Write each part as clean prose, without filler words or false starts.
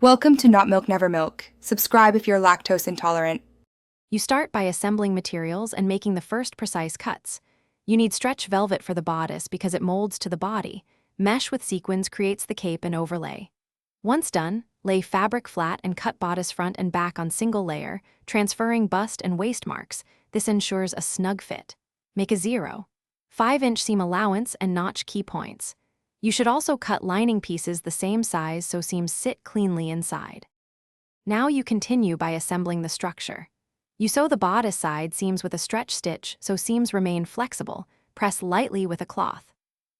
Welcome to Not Milk Never Milk. Subscribe if you're lactose intolerant. You start by assembling materials and making the first precise cuts. You need stretch velvet for the bodice because it molds to the body. Mesh with sequins creates the cape and overlay. Once done, lay fabric flat and cut bodice front and back on single layer, transferring bust and waist marks. This ensures a snug fit. Make a 0.5-inch seam allowance and notch key points. You should also cut lining pieces the same size so seams sit cleanly inside. Now you continue by assembling the structure. You sew the bodice side seams with a stretch stitch so seams remain flexible. Press lightly with a cloth.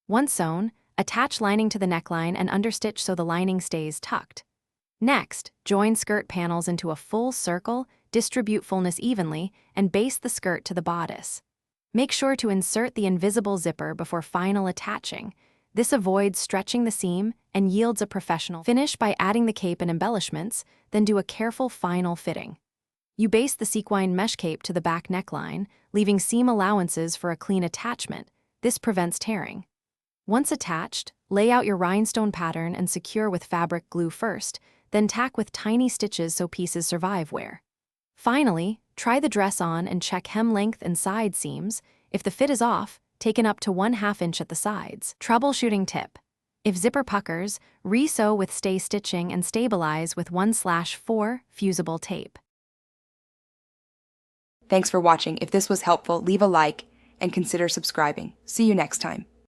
Once sewn, attach lining to the neckline and understitch so the lining stays tucked. Next, join skirt panels into a full circle, distribute fullness evenly, and baste the skirt to the bodice. Make sure to insert the invisible zipper before final attaching. This avoids stretching the seam and yields a professional finish by adding the cape and embellishments, then do a careful final fitting. You baste the sequin mesh cape to the back neckline, leaving seam allowances for a clean attachment. This prevents tearing. Once attached, lay out your rhinestone pattern and secure with fabric glue first, then tack with tiny stitches so pieces survive wear. Finally, try the dress on and check hem length and side seams. If the fit is off, taken up to 1/2 inch at the sides. Troubleshooting tip. If zipper puckers, re-sew with stay stitching and stabilize with 1/4 fusible tape. Thanks for watching. If this was helpful, leave a like and consider subscribing. See you next time.